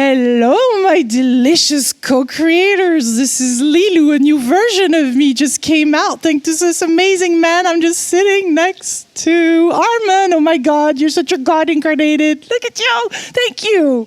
Hello, my delicious co-creators. This is Lilou. A new version of me just came out thanks to this amazing man. I'm just sitting next to Arman. Oh my God, you're such a God incarnated. Look at you. Thank you.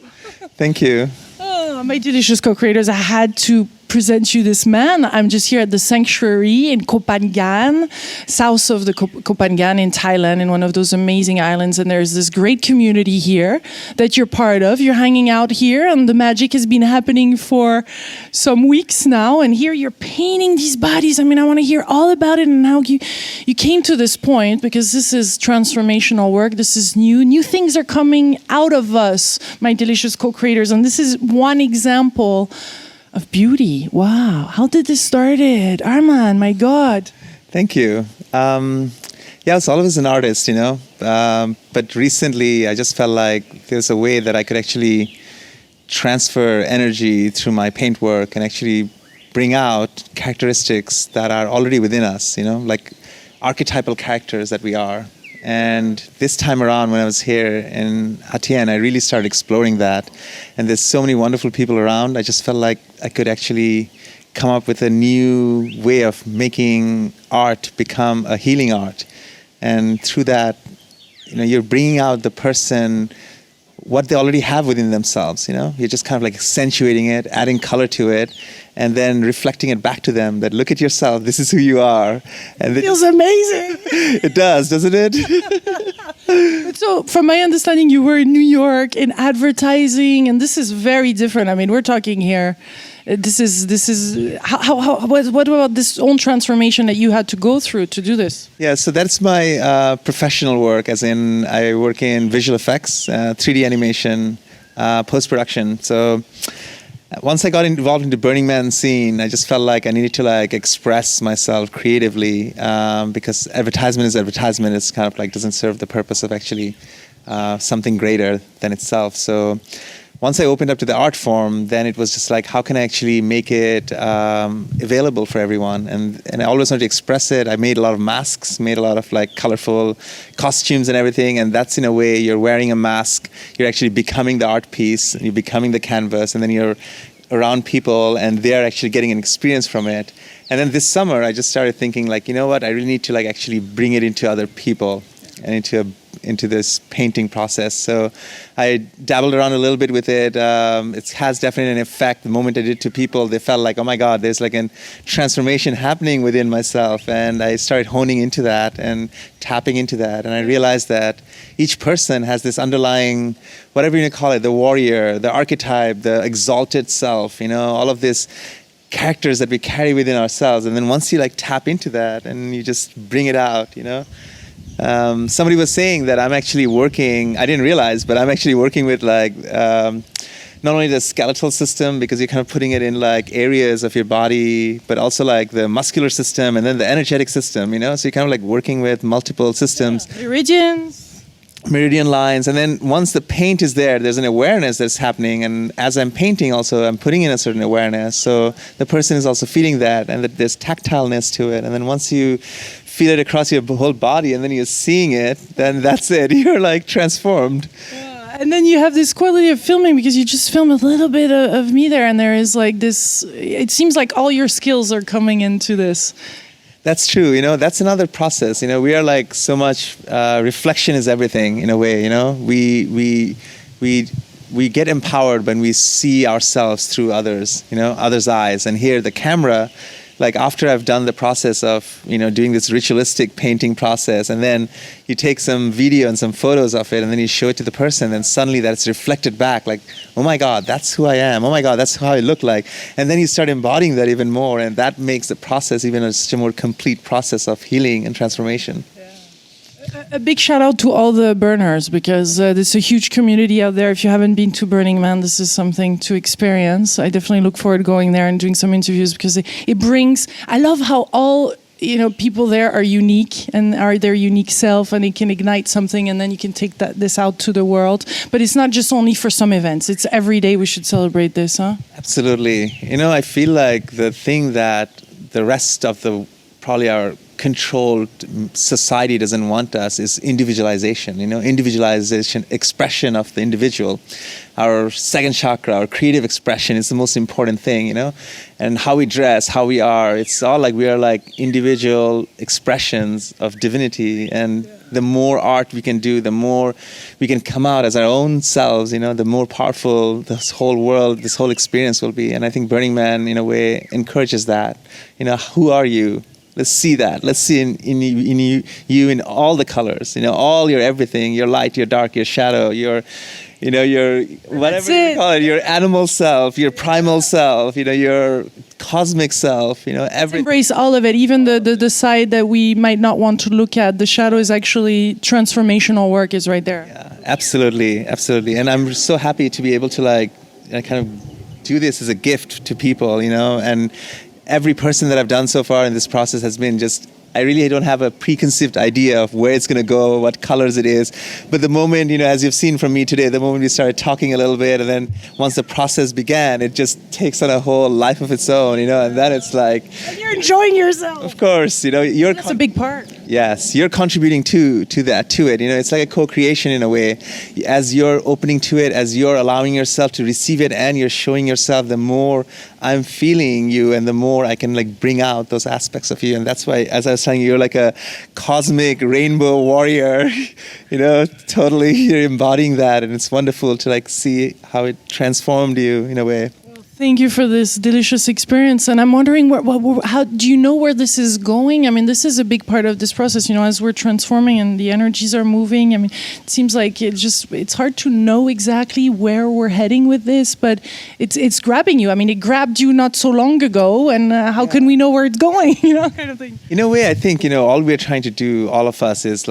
Thank you. Oh, my delicious co-creators, I had to present you this man. I'm just here at the sanctuary in Koh Phangan, south of the Koh Phangan in Thailand, in one of those amazing islands. And there's this great community here that you're part of. You're hanging out here, and the magic has been happening for some weeks now. And here you're painting these bodies. I mean, I want to hear all about it and how you came to this point, because this is transformational work. This is new. New things are coming out of us, my delicious co-creators. And this is one example of beauty. Wow. How did this started? Arman, my God. Thank you. Yeah, I was always an artist, you know. But recently, I just felt like there's a way that I could actually transfer energy through my paint work and actually bring out characteristics that are already within us, you know, like archetypal characters that we are. And this time around, when I was here in Hatien, I really started exploring that. And there's so many wonderful people around. I just felt like I could actually come up with a new way of making art become a healing art. And through that, you know, you're bringing out the person, what they already have within themselves, you know? You're just kind of like accentuating it, adding color to it, and then reflecting it back to them that look at yourself, this is who you are. And it feels amazing. It does, doesn't it? But so, from my understanding, you were in New York in advertising, and this is very different. I mean, we're talking here. This is what about this own transformation that you had to go through to do this? Yeah, so that's my professional work, as in I work in visual effects, 3D animation, post-production. So once I got involved in the Burning Man scene, I just felt like I needed to like express myself creatively, because advertisement is advertisement. It's kind of like doesn't serve the purpose of actually something greater than itself. So once I opened up to the art form, then it was just like, how can I actually make it available for everyone? And I always wanted to express it. I made a lot of masks, made a lot of like colorful costumes and everything. And that's in a way, you're wearing a mask, you're actually becoming the art piece, and you're becoming the canvas, and then you're around people and they're actually getting an experience from it. And then this summer, I just started thinking like, you know what, I really need to like actually bring it into other people and into this painting process. So I dabbled around a little bit with it. It has definitely an effect. The moment I did it to people, they felt like, oh my God, there's like a transformation happening within myself. And I started honing into that and tapping into that. And I realized that each person has this underlying, whatever you call it, the warrior, the archetype, the exalted self, you know, all of this characters that we carry within ourselves. And then once you like tap into that and you just bring it out, you know, somebody was saying that I'm actually working, I didn't realize, but I'm actually working with like, not only the skeletal system, because you're kind of putting it in like areas of your body, but also like the muscular system and then the energetic system, you know? So you're kind of like working with multiple systems. Yeah. Meridian lines. And then once the paint is there, there's an awareness that's happening. And as I'm painting also, I'm putting in a certain awareness. So the person is also feeling that, and that there's tactileness to it. And then once you feel it across your whole body and then you're seeing it, then that's it. You're like transformed. Yeah. And then you have this quality of filming, because you just film a little bit of me there, and there is like this, it seems like all your skills are coming into this. That's true, you know, that's another process. You know, we are like so much, reflection is everything in a way, you know. We get empowered when we see ourselves through others, you know, others' eyes. And here the camera, like after I've done the process of, you know, doing this ritualistic painting process, and then you take some video and some photos of it, and then you show it to the person, and suddenly that's reflected back like, oh my God, that's who I am. Oh my God, that's how I look like. And then you start embodying that even more, and that makes the process even such a more complete process of healing and transformation. A big shout out to all the burners, because there's a huge community out there. If you haven't been to Burning Man, this is something to experience. I definitely look forward to going there and doing some interviews, because it brings, I love how all people there are unique and are their unique self, and they can ignite something, and then you can take this out to the world. But it's not just only for some events. It's every day we should celebrate this, huh? Absolutely. I feel like the thing that the rest of probably our controlled society doesn't want us is individualization, individualization, expression of the individual. Our second chakra, our creative expression is the most important thing, and how we dress, how we are, it's all like we are like individual expressions of divinity. And the more art we can do, the more we can come out as our own selves, the more powerful this whole world, this whole experience will be. And I think Burning Man, in a way, encourages that. Who are you? Let's see that. Let's see in you in all the colors, all your everything, your light, your dark, your shadow, your whatever you call it, your animal self, your primal self, your cosmic self, everything. Embrace all of it, even the side that we might not want to look at. The shadow is actually transformational work is right there. Yeah, absolutely. And I'm so happy to be able to kind of do this as a gift to people, and every person that I've done so far in this process has been I really don't have a preconceived idea of where it's going to go, what colors it is. But the moment, as you've seen from me today, the moment we started talking a little bit, and then once the process began, it just takes on a whole life of its own, and then it's like... And you're enjoying yourself. Of course, That's a big part. Yes, you're contributing to it. It's like a co-creation in a way. As you're opening to it, as you're allowing yourself to receive it, and you're showing yourself, the more I'm feeling you, and the more I can bring out those aspects of you. And that's why, as I was telling you, you're like a cosmic rainbow warrior. Totally, you're embodying that, and it's wonderful to see how it transformed you in a way. Thank you for this delicious experience. And I'm wondering, how do you know where this is going? I mean, this is a big part of this process, as we're transforming and the energies are moving. I mean, it seems like it's hard to know exactly where we're heading with this, but it's grabbing you. I mean, it grabbed you not so long ago, and how can we know where it's going, kind of thing. In a way, I think, all we're trying to do, all of us, is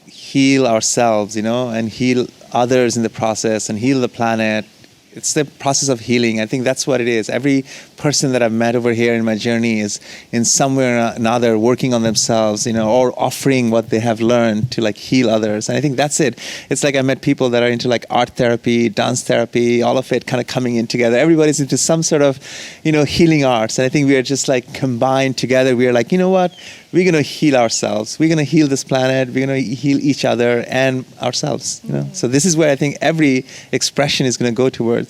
heal ourselves, and heal others in the process, and heal the planet. It's the process of healing. I think that's what it is. Every person that I've met over here in my journey is in some way or another working on themselves, or offering what they have learned to heal others. And I think that's it. It's like I met people that are into art therapy, dance therapy, all of it kind of coming in together. Everybody's into some sort of, healing arts. And I think we are just combined together. We are you know what? We're going to heal ourselves. We're going to heal this planet. We're going to heal each other and ourselves. So this is where I think every expression is going to go towards.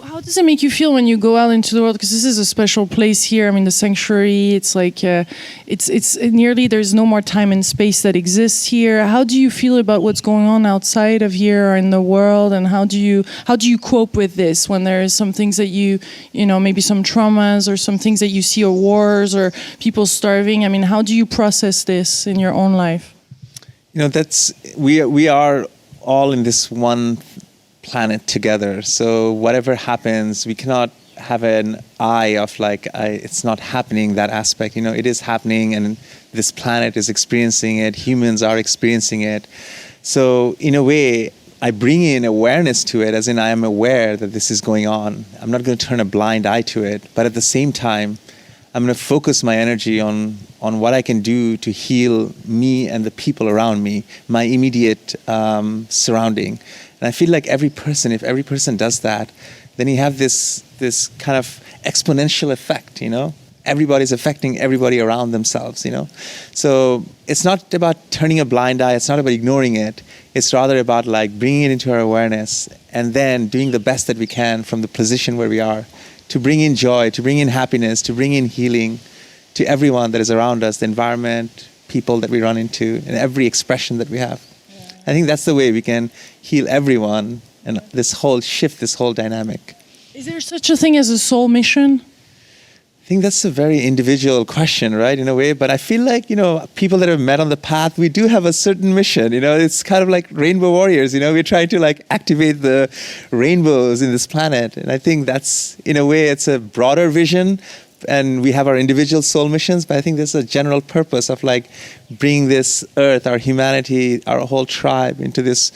How does it make you feel when you go out into the world? Because this is a special place here. I mean, the sanctuary. It's it's nearly there's no more time and space that exists here. How do you feel about what's going on outside of here or in the world? And how do you cope with this when there is some things that maybe some traumas or some things that you see, or wars or people starving? I mean, how do you process this in your own life? We are all in this one planet together. So whatever happens, we cannot have an eye of it's not happening, that aspect. It is happening, and this planet is experiencing it. Humans are experiencing it. So in a way, I bring in awareness to it, as in I am aware that this is going on. I'm not going to turn a blind eye to it, but at the same time, I'm going to focus my energy on what I can do to heal me and the people around me, my immediate surrounding. And I feel like if every person does that, then you have this kind of exponential effect, Everybody's affecting everybody around themselves, So it's not about turning a blind eye. It's not about ignoring it. It's rather about bringing it into our awareness, and then doing the best that we can from the position where we are, to bring in joy, to bring in happiness, to bring in healing to everyone that is around us, the environment, people that we run into, and every expression that we have. I think that's the way we can heal everyone and this whole dynamic. Is there such a thing as a soul mission? I think that's a very individual question, right, in a way. But I feel like, people that have met on the path, we do have a certain mission. It's kind of like rainbow warriors. We're trying to activate the rainbows in this planet. And I think that's, in a way, it's a broader vision. And we have our individual soul missions, but I think there's a general purpose of bringing this earth, our humanity, our whole tribe into this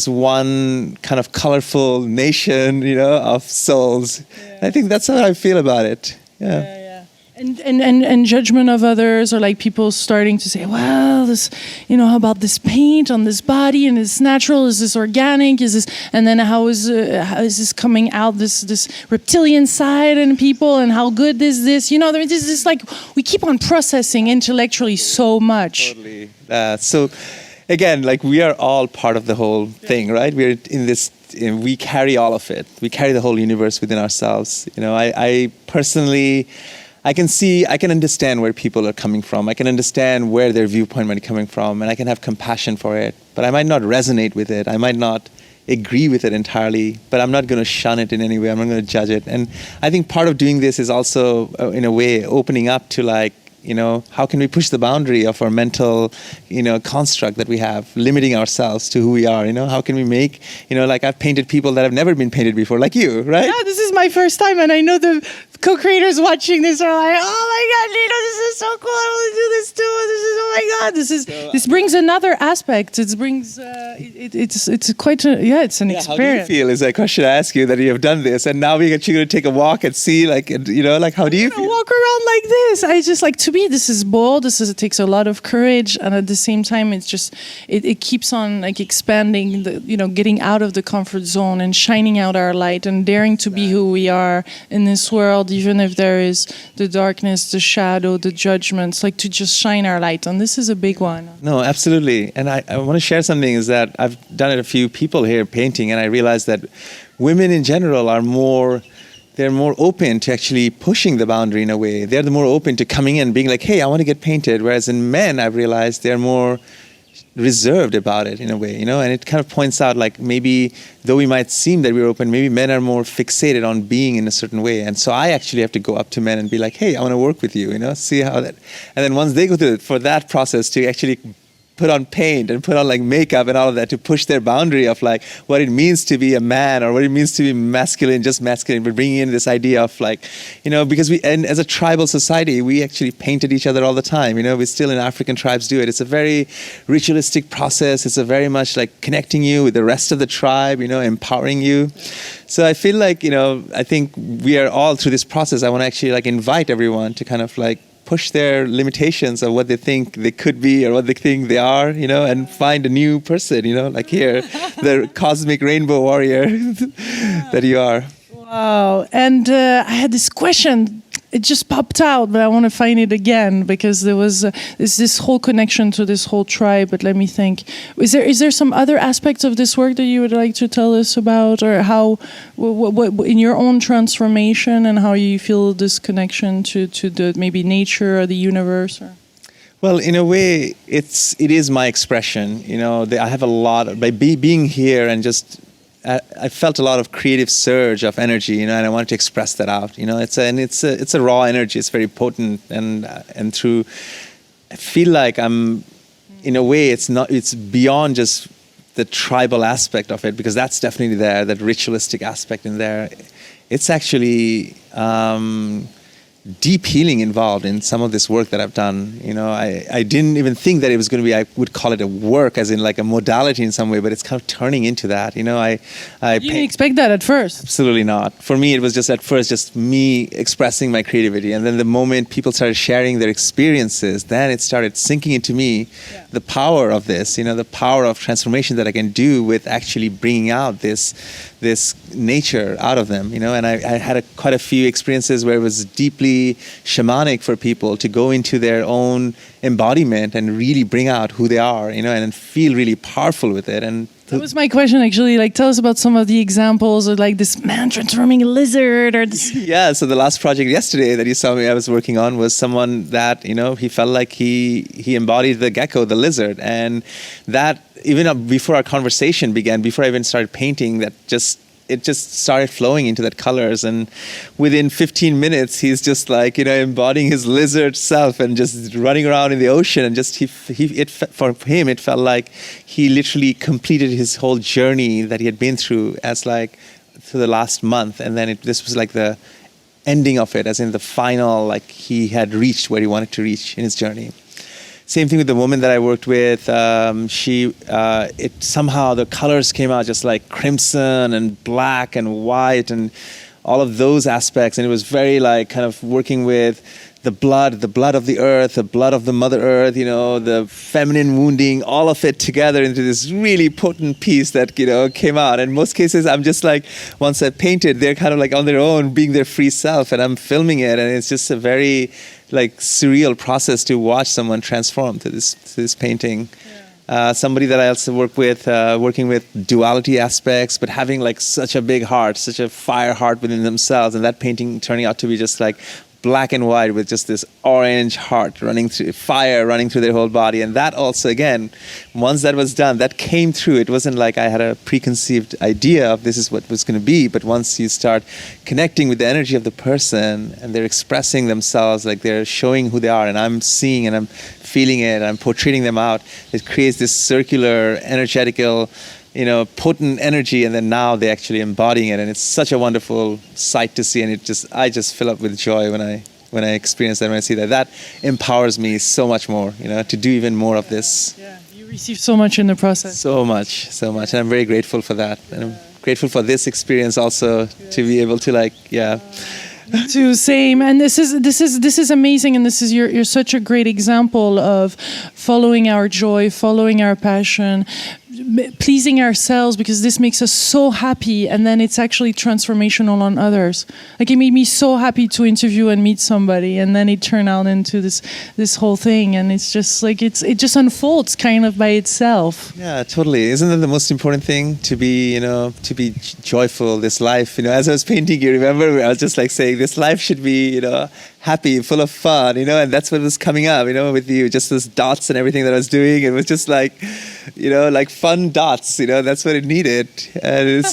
one kind of colorful nation, of souls. Yeah. I think that's how I feel about it. Yeah. And judgment of others, or like people starting to say, well, this, how about this paint on this body, and is natural, is this organic, is this, and then how is this coming out, this reptilian side in people, and how good is this, there's this like, we keep on processing intellectually so much. Totally. So again, like, we are all part of the whole thing, right? We're in this, we carry all of it. We carry the whole universe within ourselves. I personally, I can understand where people are coming from. I can understand where their viewpoint might be coming from, and I can have compassion for it. But I might not resonate with it. I might not agree with it entirely, but I'm not going to shun it in any way. I'm not going to judge it. And I think part of doing this is also, in a way, opening up to, like, how can we push the boundary of our mental, construct that we have, limiting ourselves to who we are, how can we make, like, I've painted people that have never been painted before, like you, right? Yeah, this is my first time, and I know the co-creators watching this are like, oh my God, Lilou, this is so cool, I want to do this too, oh my God, this brings another aspect, it's quite, it's an experience. How do you feel, is that question I ask you, that you have done this, and now we're actually going to take a walk and see, like, like, how do you feel? Walk around like this, I just, like, to me, this is bold, it takes a lot of courage, and at the same time, it's just, it keeps on, like, expanding, getting out of the comfort zone and shining out our light and daring to be who we are in this world, even if there is the darkness, the shadow, the judgments, like, to just shine our light. And this is a big one. No, absolutely. And I want to share something, is that I've done it a few people here painting, and I realized that women in general they're more open to actually pushing the boundary in a way. They're more open to coming in, being like, hey, I want to get painted. Whereas in men, I've realized they're more reserved about it in a way, and it kind of points out, like, maybe though we might seem that we're open, maybe men are more fixated on being in a certain way. And so I actually have to go up to men and be like, hey, I want to work with you, see how that, and then once they go through it, for that process to actually put on paint and put on, like, makeup and all of that, to push their boundary of, like, what it means to be a man, or what it means to be masculine, but bringing in this idea of, like, because and as a tribal society, we actually painted each other all the time. We still, in African tribes, do it. It's a very ritualistic process. It's a very much like connecting you with the rest of the tribe, empowering you. So I feel like, I think we are all through this process. I want to actually, like, invite everyone to kind of, like, push their limitations of what they think they could be or what they think they are, and find a new person, like here, the cosmic rainbow warrior that you are. Wow. And I had this question. It just popped out, but I want to find it again, because there's this whole connection to this whole tribe. But let me think. Is there some other aspects of this work that you would like to tell us about, or how, what in your own transformation, and how you feel this connection to the maybe nature or the universe? Or? Well, in a way, it is my expression. I have a lot by being here, and just I felt a lot of creative surge of energy, and I wanted to express that out. It's a raw energy. It's very potent, and through, I feel like I'm, in a way, it's beyond just the tribal aspect of it, because that's definitely there, that ritualistic aspect in there. It's actually deep healing involved in some of this work that I've done. I didn't even think that it was going to be, I would call it a work, as in like a modality in some way, but it's kind of turning into that. You didn't expect that at first? Absolutely not. For me, it was just at first just me expressing my creativity. And then the moment people started sharing their experiences, then it started sinking into me, the power of this, the power of transformation that I can do with actually bringing out this nature out of them, and I had quite a few experiences where it was deeply shamanic for people to go into their own embodiment and really bring out who they are, and feel really powerful with it. And that was my question, actually. Like, tell us about some of the examples of, like, this man transforming a lizard, or this. Yeah, so the last project yesterday that you saw me I was working on was someone that, he felt like he embodied the gecko, the lizard, and that even before our conversation began, before I even started painting, it just started flowing into that colors, and within 15 minutes he's just like embodying his lizard self and just running around in the ocean, and just for him it felt like he literally completed his whole journey that he had been through as like through the last month, and then this was like the ending of it, as in the final, like he had reached where he wanted to reach in his journey. Same thing with the woman that I worked with. Somehow the colors came out just like crimson and black and white and all of those aspects. And it was very like kind of working with the blood of the earth, the blood of the Mother Earth, the feminine wounding, all of it together into this really potent piece that, came out. And in most cases, I'm just like, once I painted, they're kind of like on their own, being their free self, and I'm filming it. And it's just a very like surreal process to watch someone transform to this painting. Somebody that I also working with duality aspects, but having like such a big heart, such a fire heart within themselves, and that painting turning out to be just like black and white with just this orange heart running through their whole body. And that also, again, once that was done, that came through. It wasn't like I had a preconceived idea of this is what was going to be, but once you start connecting with the energy of the person and they're expressing themselves, like they're showing who they are, and I'm seeing and I'm feeling it, and I'm portraying them out, it creates this circular, energetical, potent energy, and then now they're actually embodying it, and it's such a wonderful sight to see, and I just fill up with joy when I experience that, when I see that. That empowers me so much more, to do even more of this. Yeah, you receive so much in the process. So much, and I'm very grateful for that, and I'm grateful for this experience also, to be able to Me too, same. And this is amazing, and you're such a great example of following our joy, following our passion, pleasing ourselves, because this makes us so happy, and then it's actually transformational on others. Like, it made me so happy to interview and meet somebody, and then it turned out into this whole thing, and it's just like it just unfolds kind of by itself. Yeah, totally. Isn't that the most important thing? To be joyful, this life, as I was painting, you remember, I was just like saying this life should be, happy, full of fun, and that's what was coming up, with you, just those dots and everything that I was doing. It was just like, like fun dots, that's what it needed. And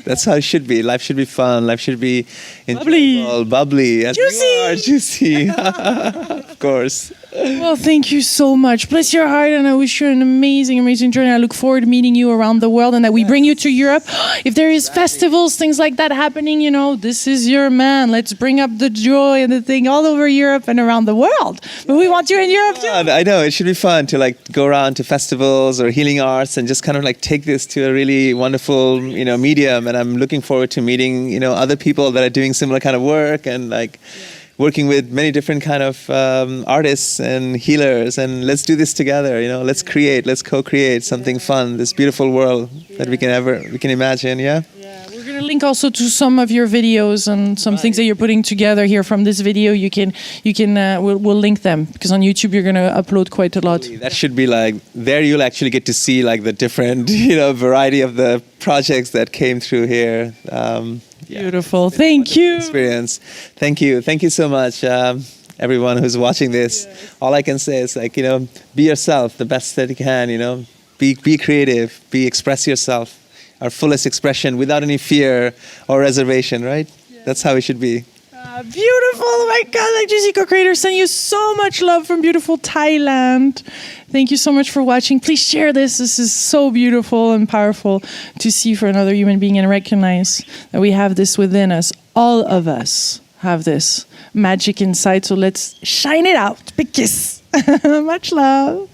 that's how it should be. Life should be fun. Life should be enjoyable, bubbly, and juicy. Of course. Well, thank you so much. Bless your heart, and I wish you an amazing, amazing journey. I look forward to meeting you around the world, and that we bring you to Europe. If there is festivals, things like that happening, this is your man. Let's bring up the joy and the thing all over Europe and around the world. But we want you in Europe too. I know, it should be fun to go around to festivals or healing arts and just kind of take this to a really wonderful, medium. And I'm looking forward to meeting, other people that are doing similar kind of work, and working with many different kind of artists and healers, and let's do this together. Let's co-create something fun, this beautiful world that we can imagine. Yeah. We're going to link also to some of your videos and some things that you're putting together here from this video. We'll link them, because on YouTube you're going to upload quite a lot. That should be there. You'll actually get to see the different variety of the projects that came through here. Beautiful. Thank you. Experience. Thank you so much, everyone who's watching this. All I can say is be yourself the best that you can. Be creative. Express yourself, our fullest expression, without any fear or reservation. Right? That's how it should be. Beautiful. Oh my God, GC co-creator, send you so much love from beautiful Thailand. Thank you so much for watching. Please share this. This is so beautiful and powerful to see for another human being, and recognize that we have this within us. All of us have this magic inside. So let's shine it out. Big kiss. Much love.